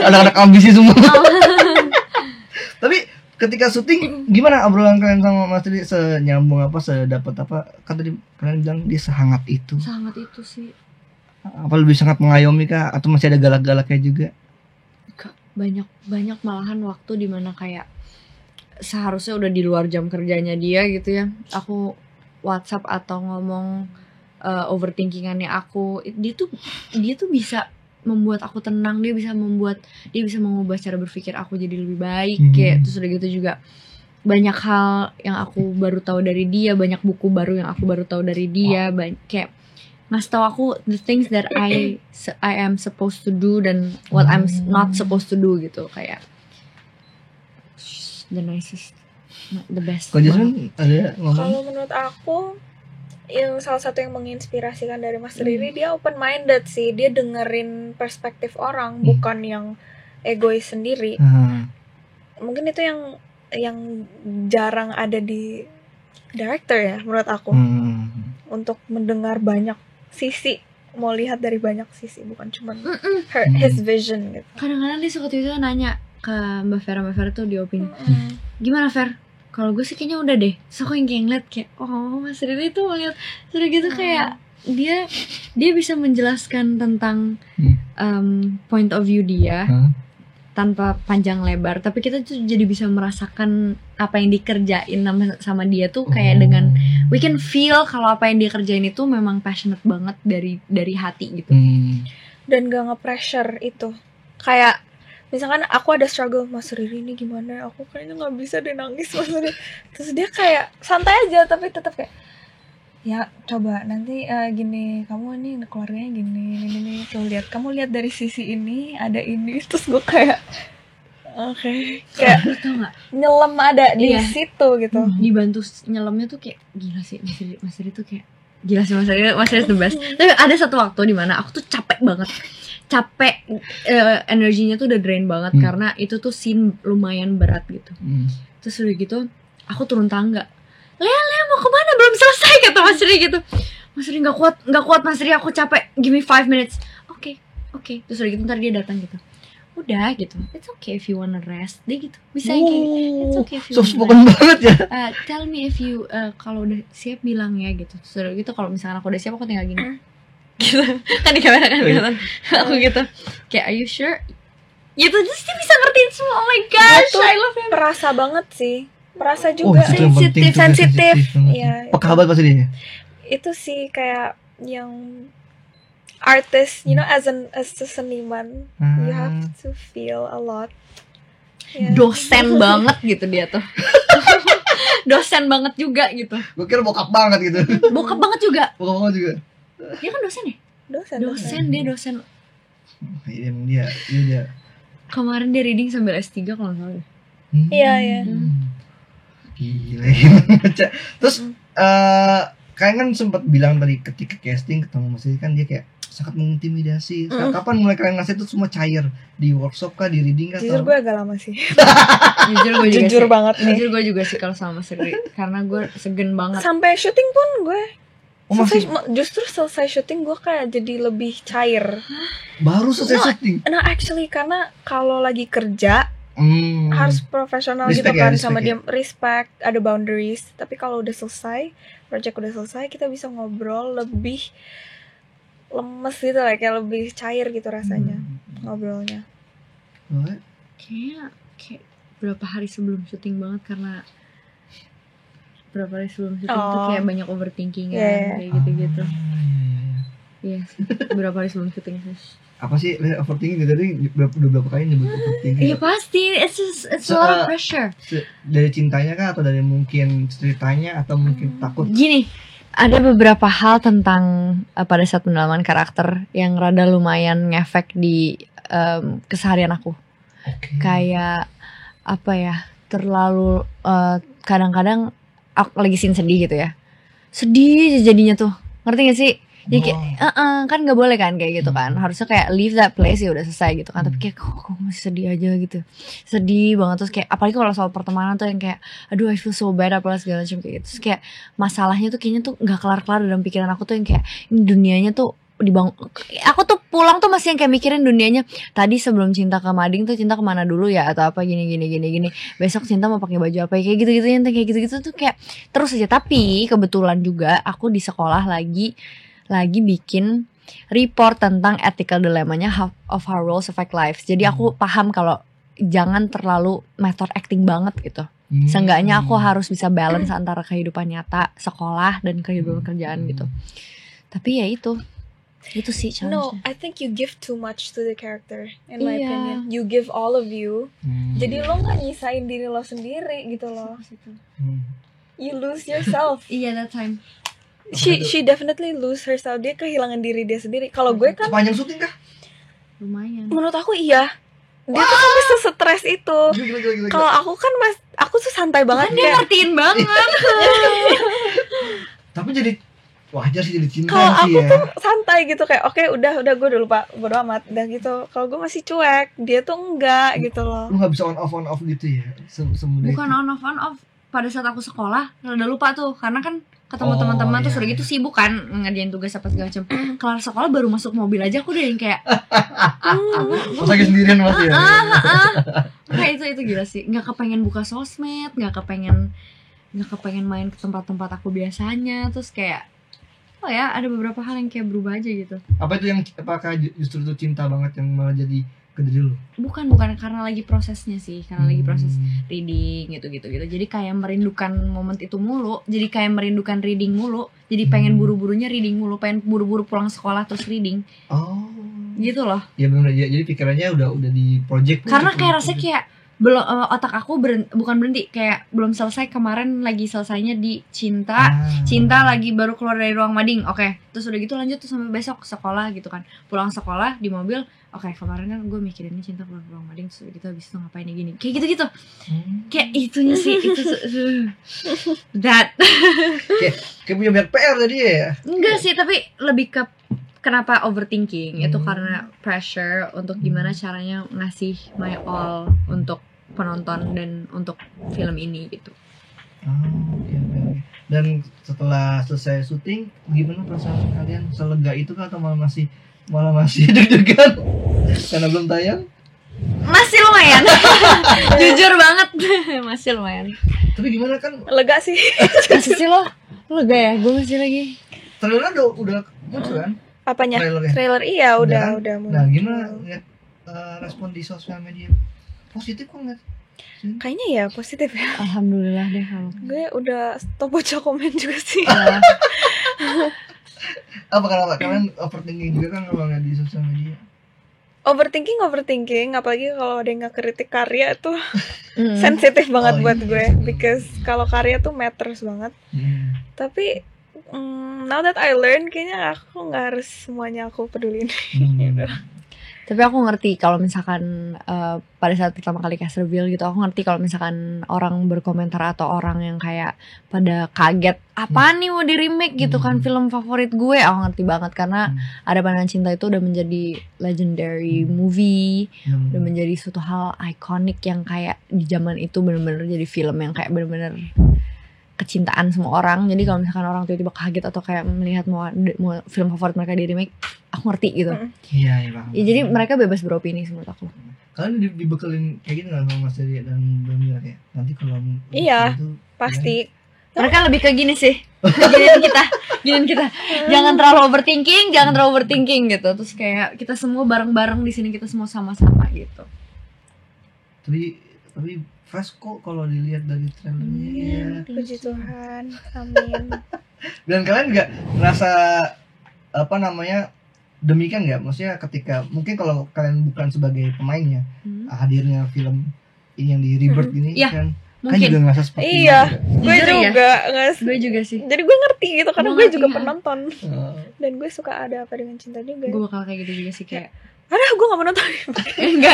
Anak-anak ambisi semua. Tapi ketika syuting gimana obrolan kalian sama Mas Heri, senyambung apa, sedapat apa? Kan tadi kalian bilang dia sehangat itu. Sangat itu sih. Apa lebih sangat mengayomi kah atau masih ada galak-galaknya juga? Banyak malahan waktu dimana kayak seharusnya udah di luar jam kerjanya dia gitu ya, aku WhatsApp atau ngomong overthinkingannya aku, dia tuh bisa membuat aku tenang, dia bisa mengubah cara berpikir aku jadi lebih baik. Kayak terus udah gitu juga banyak hal yang aku baru tahu dari dia, banyak buku baru yang aku baru tahu dari dia, kayak ngasih tahu aku the things that I am supposed to do dan what I'm not supposed to do gitu. Kayak the nicest, the best. Kok Jasmine ada ngomong? Kalau menurut aku, yang salah satu yang menginspirasikan dari Mas Riri, dia open minded sih. Dia dengerin perspektif orang, bukan yang egois sendiri. Mungkin itu yang jarang ada di director ya menurut aku. Untuk mendengar banyak sisi, mau lihat dari banyak sisi, bukan cuma his vision gitu. Kadang-kadang dia suka tiba-tiba nanya ke Mbak Vera tuh di opini, gimana Ver? Kalau gue sih kayaknya udah deh. So aku yang ngeliat kayak, oh Mas Riri tuh ngeliat sudah gitu kayak dia bisa menjelaskan tentang point of view dia tanpa panjang lebar, tapi kita tuh jadi bisa merasakan apa yang dikerjain sama dia tuh kayak dengan we can feel kalau apa yang dia kerjain itu memang passionate banget dari hati gitu. Dan gak nge-pressure itu. Kayak misalkan aku ada struggle, Mas Riri ini gimana, aku kayaknya gak bisa deh nangis Mas Riri. Terus dia kayak santai aja tapi tetap kayak, ya coba nanti gini, kamu ini keluarganya gini, tuh lihat, kamu lihat dari sisi ini ada ini. Terus gue kayak oke. Kayak Lu tau gak? nyelam ada di situ gitu. Dibantu nyelamnya tuh kayak gila sih Mas Riri tuh kayak gila sih Mas Riri the best. Tapi ada satu waktu dimana aku tuh capek banget, energinya tuh udah drain banget karena itu tuh scene lumayan berat gitu. Terus udah gitu aku turun tangga, Lea mau kemana, belum selesai kata Mas Riri gitu. Mas Riri nggak kuat Mas Riri, aku capek, give me 5 minutes. Oke. Terus udah gitu ntar dia datang gitu, udah gitu, it's okay if you wanna rest, dia gitu bisa kayak it's okay if you soft wanna spoken banget ya. tell me if you kalau udah siap bilang ya gitu. Terus udah gitu kalau misalkan aku udah siap aku tinggal gini, gitu kan di kamera kan kelihatan aku gitu kayak are you sure gitu terus dia bisa ngertiin semua. Oh my gosh, Itu I love him. perasa banget sih, perasa Oh, juga itu yang penting tuh, sensitif. banget. Iya, Peka banget pasti dia. itu sih kayak yang artist, you know, as a seniman, you have to feel a lot. Yeah. Dosen banget gitu dia tuh. Dosen banget juga gitu. Gue kira bokap banget gitu. Bokap banget juga. Bokap banget juga. Dia kan dosen ya? Dosen. Dia dosen. Emang dia. Kemarin dia reading sambil S3 kalau nggak salah. Iya. Gila. Terus kalian kan sempat bilang tadi ketika casting ketemu Mas Edi kan dia kayak sangat mengintimidasi. Kapan mulai kalian ngasih itu semua cair? Di workshop kah, di reading kah? Jujur gue agak lama sih. Jujur banget nih. Jujur gue juga sih kalau sama Mas Edi karena gue segen banget. Sampai syuting pun gue masih justru selesai syuting gue kayak jadi lebih cair. baru selesai syuting. Nah actually karena kalau lagi kerja harus profesional Respect gitu kan, respect sama dia, respect, ada boundaries. Tapi kalau udah selesai, project udah selesai, kita bisa ngobrol lebih lemes gitu lah, kayak lebih cair gitu rasanya ngobrolnya. Kayak berapa hari sebelum syuting banget karena berapa hari sebelum syuting tuh kayak banyak overthinking kayak gitu-gitu. Iya, berapa hari sebelum syuting sih. Apa sih overthinking tadi udah berapa kali nyebut overthinking? Iya pasti, it's a lot of pressure. Dari cintanya kah atau dari mungkin ceritanya atau mungkin takut? Gini, ada beberapa hal tentang pada saat pendalaman karakter yang rada lumayan ngefek di keseharian aku. Kayak apa ya, terlalu kadang-kadang aku lagi sedih gitu ya, sedih jadinya tuh, ngerti gak sih? Jadi kayak kan nggak boleh kan kayak gitu kan, harusnya kayak leave that place ya udah selesai gitu kan. Tapi kayak kok masih sedih aja gitu, sedih banget. Terus kayak apalagi kalau soal pertemanan tuh yang kayak aduh I feel so bad apalah segala macam kayak gitu. Terus kayak masalahnya tuh kayaknya tuh nggak kelar-kelar dalam pikiran aku tuh yang kayak ini dunianya tuh dibangun. Aku tuh pulang tuh masih yang kayak mikirin dunianya tadi sebelum cinta ke Mading tuh cinta kemana dulu ya atau apa gini besok cinta mau pakai baju apa kayak gitu yang kayak gitu tuh kayak terus aja. Tapi kebetulan juga aku di sekolah lagi bikin report tentang ethical dilemanya of how roles affect lives. Jadi aku paham kalau jangan terlalu method acting banget gitu. Seenggaknya aku harus bisa balance antara kehidupan nyata, sekolah dan kehidupan kerjaan gitu. Tapi ya itu sih challenge. No, I think you give too much to the character in my opinion. You give all of you. Jadi lo nggak nyisain diri lo sendiri gitu loh. You lose yourself. Iya, that time. She definitely lose herself. Dia kehilangan diri dia sendiri. Kalau gue kan sepanjang syuting kah? Lumayan. Menurut aku iya. Dia tuh sampai sestress itu. Kalau aku kan aku tuh santai banget. Kan dia ngertiin banget. Tapi jadi wajar sih jadi cinta kalau sih aku ya. tuh santai gitu kayak oke, udah gue udah lupa, bodo amat udah gitu. Kalau gue masih cuek, dia tuh enggak gitu loh. Lu nggak bisa on off gitu ya? Bukan on off. Pada saat aku sekolah udah lupa tuh karena kan ketemu teman-teman terus udah gitu sibuk kan ngerjain tugas apa segala macam. Kelar sekolah baru masuk mobil aja aku udah yang kayak pas lagi sendirian masih ya. Kayak itu gila sih. Nggak kepengen buka sosmed, nggak kepengen main ke tempat-tempat aku biasanya. Terus kayak oh ya ada beberapa hal yang kayak berubah aja gitu. Apa itu yang apakah justru itu cinta banget yang malah jadi ke diri lu? Bukan karena lagi prosesnya sih, karena lagi proses reading gitu. Jadi kayak merindukan momen itu mulu, jadi kayak merindukan reading mulu, jadi pengen buru-burunya reading mulu, pengen buru-buru pulang sekolah terus reading. Oh. Gitu loh. Ya benar ya. Jadi pikirannya udah di project. Karena kayak rasanya kayak belum otak aku bukan berhenti, kayak belum selesai. Kemarin lagi selesainya di cinta lagi baru keluar dari ruang mading. Oke, terus udah gitu lanjut tuh sampai besok sekolah gitu kan. Pulang sekolah di mobil. Oke, kemarin kan gue mikirinnya cinta keluar ruang mading, terus gitu habis itu ngapain gini. Kayak gitu-gitu. Kayak itunya sih itu that. Kayak punya banyak PR tadi ya. Enggak sih, tapi lebih ke kenapa overthinking. Itu karena pressure untuk gimana caranya ngasih my all untuk penonton dan untuk film ini gitu. Okay. Dan setelah selesai syuting, gimana perasaan kalian? Selega itu kah atau malah masih deg-degan karena belum tayang? Masih lumayan. Jujur banget, masih lumayan. Tapi gimana kan? Lega sih. Masih sih lo lega ya? Gue masih lagi. Trailer udah muncul kan? Apanya? Trailernya. Trailer iya Udah udah kan? muncul. Nah, gimana lihat respon di sosial media? Positif kok nggak? Kayaknya ya positif ya. Alhamdulillah deh kalau. Gue udah stop baca komen juga sih. Ya, Apa kenapa? Kalian overthinking juga kan kalau nggak di sosial media? Overthinking, apalagi kalau ada yang ngekritik karya tuh sensitif banget buat iya. gue, because kalau karya tuh matters banget. Tapi now that I learn, kayaknya aku nggak harus semuanya aku pedulin. Gitu. Tapi aku ngerti kalau misalkan pada saat pertama kali cast reveal gitu, aku ngerti kalau misalkan orang berkomentar atau orang yang kayak pada kaget apaan nih mau di remake gitu kan film favorit gue. Aku ngerti banget karena Ada Pandangan Cinta itu udah menjadi legendary movie, udah menjadi suatu hal ikonik yang kayak di zaman itu bener-bener jadi film yang kayak bener-bener kecintaan semua orang. Jadi kalau misalkan orang tiba-tiba kaget atau kayak melihat mau film favorit mereka di remake, aku ngerti gitu. Iya bang. Ya, jadi mereka bebas beropini menurut aku. Kalian dibekelin kayak gini nggak sama Mas Dery dan Bramila kayak nanti kalau Iya, itu, pasti. Mereka lebih ke gini sih, giniin kita. Jangan terlalu overthinking gitu. Terus kayak kita semua bareng-bareng di sini, kita semua sama-sama gitu. Tapi fresh kok kalau dilihat dari trailernya. Ya. Puji Tuhan, amin. Dan kalian nggak ngerasa apa namanya demikian nggak? Maksudnya ketika mungkin kalau kalian bukan sebagai pemainnya, hadirnya film ini yang di Rebirth ini Iya, kan mungkin. juga ngerasa seperti Iya, itu gue Jujur ya? juga nggak. Gue juga sih. Jadi gue ngerti gitu karena Gue gue ngerti, juga ya. penonton juga. dan gue suka Ada Apa Dengan Cinta juga. Gue bakal kayak gitu juga sih kayak. Aduh, gue gak mau nonton. Enggak.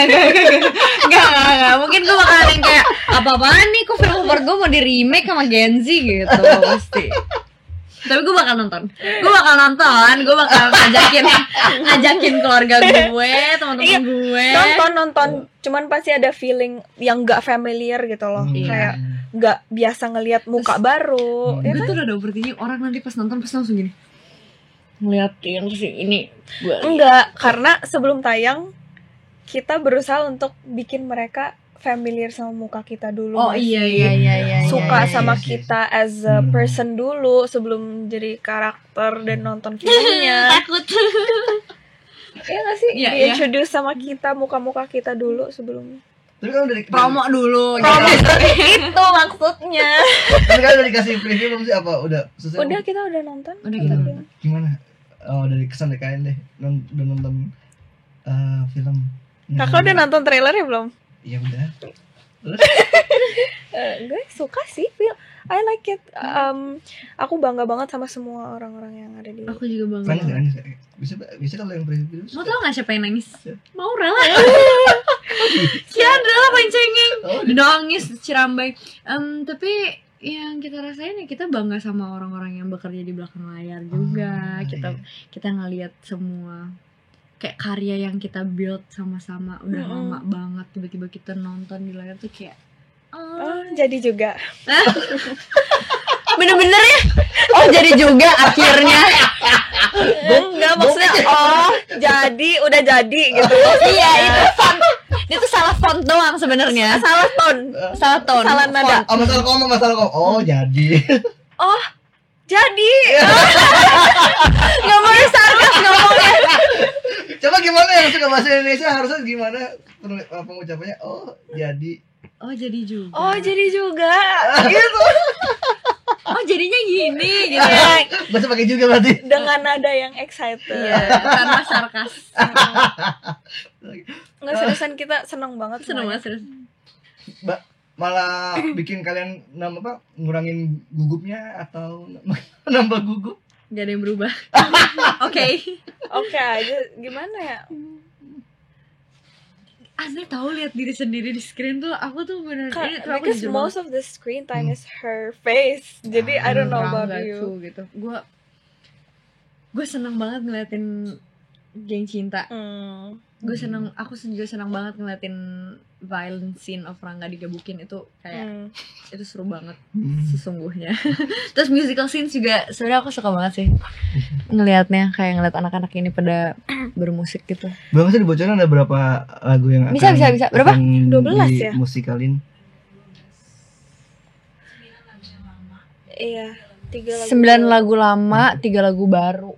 Mungkin gue bakal yang kayak apa-apaan nih, kok film favorit gue mau di remake sama Gen Z gitu pasti. Tapi gue bakal nonton. Gue bakal ngajakin keluarga gue, teman-teman Iya, gue. nonton. Cuman pasti ada feeling yang gak familiar gitu loh. Kayak gak biasa ngelihat muka baru. Gue tuh udah overthinking orang nanti pas nonton pas langsung gini ngeliat yang sih ini gue. Enggak, karena sebelum tayang kita berusaha untuk bikin mereka familiar sama muka kita dulu. Oh masih iya. suka iya, sama iya. kita as a person dulu sebelum jadi karakter dan nonton filmnya. Takut. Iya gak sih? Iya, Introduce sama kita, muka-muka kita dulu sebelum Tapi kan udah Promo dulu. itu maksudnya. Tapi kan udah dikasih preview belum sih apa udah selesai? Udah, kita udah nonton. Udah kita Udah. Gimana? Oh, dari kesan dari kalian deh udah nonton film. Kakak udah nonton trailernya belum? Iya udah. Terus? Gue suka sih, I like it. Aku bangga banget sama semua orang-orang yang ada di. Aku juga bangga. Nangis. Bisa kalau yang preview. Mau tau gak siapa yang nangis? Maura lah. Ciandra lah paling cengeng. Nangis Cirambai. Tapi yang kita rasain ya kita bangga sama orang-orang yang bekerja di belakang layar juga. Kita ngelihat semua kayak karya yang kita build sama-sama udah lama banget, tiba-tiba kita nonton di layar tuh kayak Jadi juga. bener-bener ya. Oh jadi juga akhirnya. Enggak, maksudnya udah jadi gitu. Iya itu font. Itu salah font doang sebenarnya. Salah tone. Salah tone. Salah nada. Masalah koma. Oh, jadi. Oh, jadi. Nggak boleh sarkas ngomongnya. Coba gimana yang suka bahasa Indonesia harusnya gimana pengucapannya? Oh, jadi. Oh jadi juga. Oh, jadi juga. Gitu. Oh jadinya gini gitu. Bahasa pakai juga berarti. Dengan nada yang excited. Iya, karena sarkas. Nggak, seriusan kita seneng banget. Seneng semuanya. banget serius. Malah bikin kalian ngurangin gugupnya atau nambah gugup? Gak ada yang berubah. Oke. Oke aja, gimana ya? Aneh tahu lihat diri sendiri di screen tuh, aku tuh bener. Because most of the screen time is her face. Jadi I don't know about you. Gitu. Gue seneng banget ngeliatin Geng Cinta. Aku juga senang banget ngeliatin violent scene of Rangga digebukin itu kayak itu seru banget sesungguhnya. Terus musical scenes juga sebenarnya aku suka banget sih ngelihatnya, kayak ngeliat anak-anak ini pada bermusik gitu. Bang, sih dibocorin ada berapa lagu yang Bisa berapa? 12 ya? Musikalin. Iya, 3 lagu. 9 lagu lama, 3 lagu baru.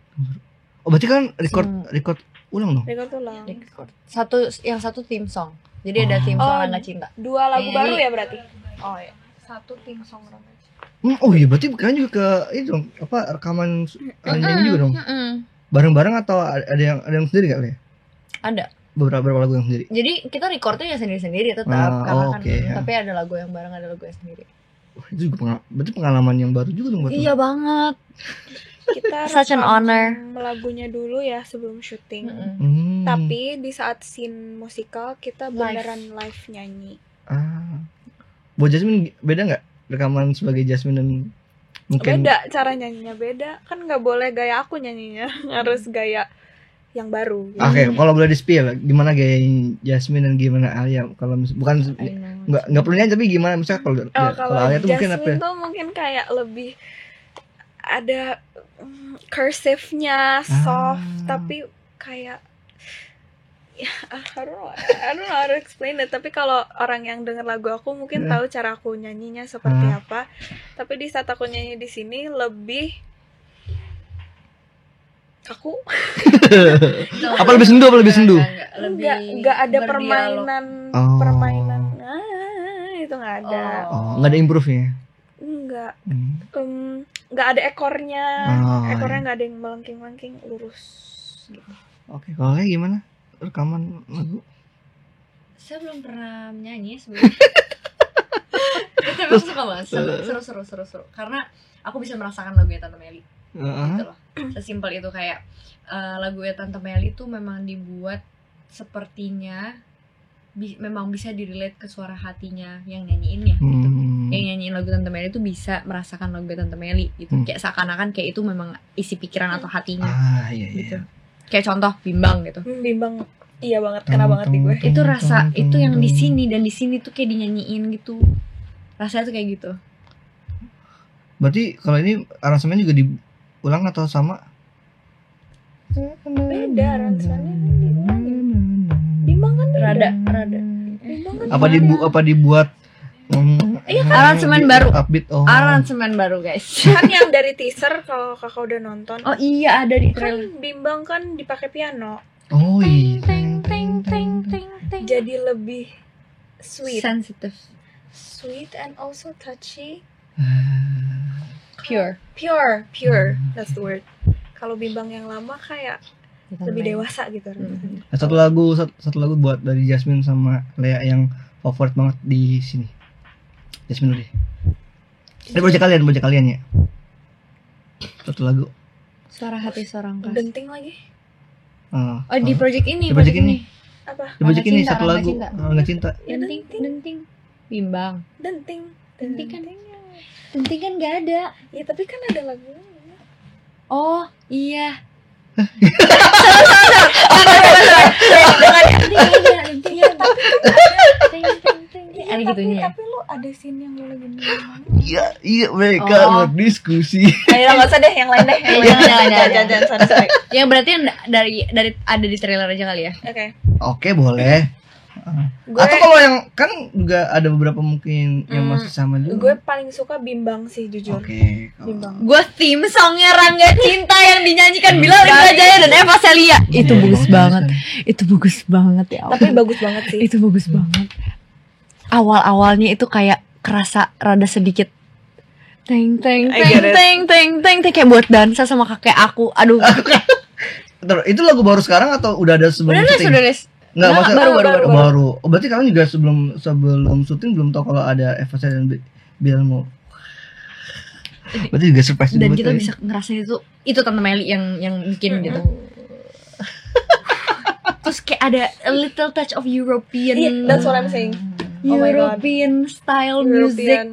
Oh berarti kan record ulang dong. Record ulang. Yang satu theme song. Jadi ada theme song Rangga Cinta. 2 lagu Yang baru nyanyi- ya berarti? Oh ya. 1 theme song Rangga Cinta. Oh iya berarti kalian juga ke itu dong, apa rekaman nyanyi juga dong. Bareng-bareng atau ada yang sendiri kali ya? Ada. Beberapa lagu yang sendiri. Jadi kita recordnya ya sendiri-sendiri tetap karena kan tapi ada lagu yang bareng, ada lagu yang sendiri. Wah, itu juga berarti pengalaman yang baru juga dong buat Iya banget. Kita Such an rekam honor. lagunya dulu ya sebelum syuting. Hmm. Tapi di saat scene musikal kita beneran live nyanyi. Buat Jasmine beda nggak rekaman sebagai Jasmine dan mungkin Beda, cara nyanyinya beda. Kan nggak boleh gaya aku nyanyinya, harus gaya yang baru. Gitu. Oke, kalau boleh di-spill gimana gaya Jasmine dan gimana Alia kalau bukan nggak perlu nyanyi tapi gimana misalnya kalau Alia tuh mungkin apa? Jasmine tuh mungkin kayak lebih ada cursive-nya soft tapi kayak ya I don't know how to explain it. Tapi kalau orang yang denger lagu aku mungkin tahu cara aku nyanyinya seperti apa. Tapi di saat aku nyanyi di sini lebih kaku. Apa lebih sendu? Enggak ada permainan itu nggak ada. Nggak ada improve-nya. Nggak ada ekornya. Ekornya nggak ada yang melengking lurus gitu. Oke, kalau kayak gimana rekaman lagu? Saya belum pernah menyanyi sebelumnya. Tapi aku suka banget, seru. Karena aku bisa merasakan lagunya Tante Meli. Gitu loh. Sesimpel itu kayak lagunya Tante Meli tuh memang dibuat sepertinya memang bisa direlate ke suara hatinya yang nyanyiinnya gitu. Yang nyanyiin lagu Tante Meli tuh bisa merasakan lagu Tante Meli gitu. Kayak seakan-akan kayak itu memang isi pikiran atau hatinya. Iya. Gitu. Kayak contoh Bimbang gitu. Bimbang iya banget, kena banget di gue. Itu rasa itu yang di sini dan di sini tuh kayak dinyanyiin gitu. Rasanya tuh kayak gitu. Berarti kalau ini aransemen juga diulang atau sama? Beda aransemennya diulangin. Bimbang kan Rada. Bimbang kan Apa dibuat iya kan aransemen baru. Upbeat. Aransemen baru, guys. kan yang dari teaser kalau kakak udah nonton. Oh iya ada di Kan trailer. Bimbang kan dipakai piano. Oh iya. Jadi lebih sweet Sensitive. and also touchy. Pure. That's the word. Kalau Bimbang yang lama kayak lebih dewasa gitu. Nah, satu lagu buat dari Jasmine sama Lea yang favorit banget di sini. Jasmine dulu deh. Ini project kalian ya. Satu lagu. Suara hati seorang kas. Denting lagi. Oh di project ini. Di project ini. Apa? Di project ini Cinta, satu Rangga lagu. Cinta. Rangga Cinta. Ya, Denting. Bimbang. Denting Denting kan nggak ada. Ya tapi kan ada lagunya. Oh iya. Ada gitunya. Tapi lu ada scene yang lu lagi nyanyi. Iya mereka berdiskusi. Ayo nggak usah deh, yang lain deh. Jangan sorry. Yang berarti yang dari ada di trailer aja kali ya. Oke, boleh. Atau kalau yang kan juga ada beberapa mungkin yang masih sama juga. Gue paling suka Bimbang sih jujur. Oke. Bimbang. Gue theme songnya Rangga Cinta yang dinyanyikan Bilal Indrajaya dan Eva Celia. Itu bagus banget. Itu bagus banget ya. Tapi bagus banget sih. Itu bagus banget. Awal-awalnya itu kayak kerasa rada sedikit teng kayak buat dansa sama kakek aku. Aduh. Itu lagu baru sekarang atau udah ada sebelum syuting? Sudah les. Enggak, maksudnya baru. Oh, berarti kalian juga sebelum syuting belum tahu kalau ada Eva dan Bilal mau. Berarti juga surprise dan juga. Dan kita bisa ngerasain itu Tante Meli yang bikin gitu. Terus kayak ada a little touch of European. Yeah, that's what I'm saying. European style music.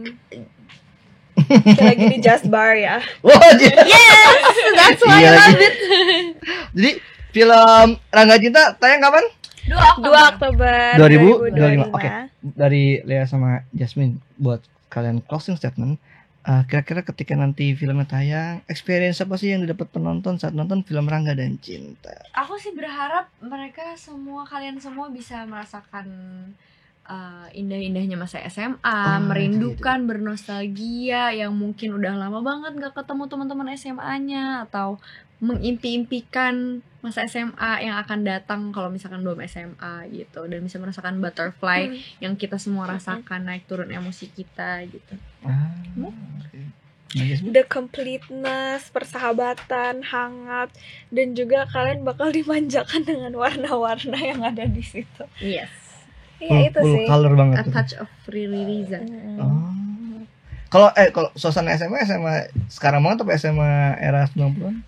Kayak lagi di jazz bar ya. Yes, that's why I love it. Jadi film Rangga Cinta tayang kapan? 2 Oktober 2025. Oke. Dari Lea sama Jasmine buat kalian closing statement. Kira-kira ketika nanti filmnya tayang, experience apa sih yang didapat penonton saat nonton film Rangga dan Cinta? Aku sih berharap kalian semua bisa merasakan indah-indahnya masa SMA, Oh, merindukan, bernostalgia yang mungkin udah lama banget gak ketemu teman-teman SMA-nya, atau mengimpi-impikan masa SMA yang akan datang kalau misalkan belum SMA gitu, dan bisa merasakan butterfly yang kita semua rasakan, naik turun emosi kita gitu. Oke. Nah, Jasmine? The completeness, persahabatan, hangat, dan juga kalian bakal dimanjakan dengan warna-warna yang ada di situ. Yes. Iya itu Full sih. color banget A tuh. touch of Riri Riza. Oh. Kalau suasana SMA sekarang banget atau SMA era 90-an?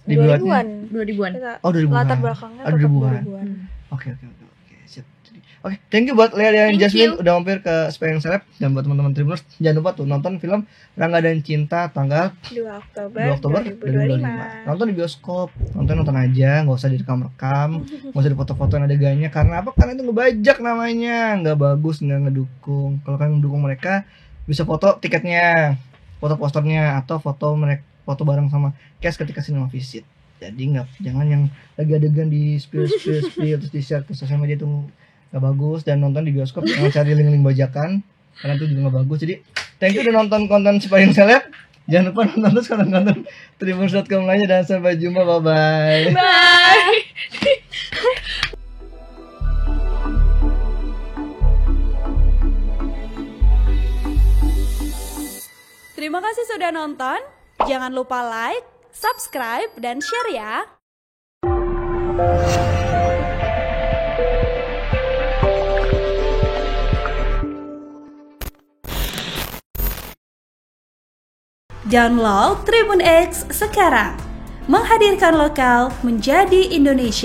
Dibuatnya? 2000-an. 2000-an. Oh, 2000-an. Latar belakangnya Oh, tetap 2000-an. 2000-an. Oke. Sip. Oke, thank you buat Lea dan Thank Jasmine you. udah mampir ke Spayang Seleb, dan buat teman-teman Tribuners jangan lupa tuh nonton film Rangga dan Cinta tanggal 2 Oktober, 2 Oktober 2025. Nonton di bioskop, nonton aja, nggak usah direkam-rekam, nggak usah dipoto-fotoin adegannya. Karena apa? Karena itu ngebajak namanya, nggak bagus, nggak ngedukung. Kalau kalian mendukung mereka, bisa foto tiketnya, foto posternya, atau foto bareng sama cast ketika cinema visit. Jadi jangan yang lagi adegan di spill terus di share ke sosial media itu nggak bagus. Dan nonton di bioskop, jangan cari link-link bajakan, karena itu juga nggak bagus. Jadi thank you udah nonton konten Spayang Seleb. Jangan lupa nonton terus konten Tribuners.com lainnya, dan sampai jumpa, bye. Bye. Terima kasih sudah nonton. Jangan lupa like, subscribe, dan share ya. Download Tribun X sekarang. Menghadirkan lokal menjadi Indonesia.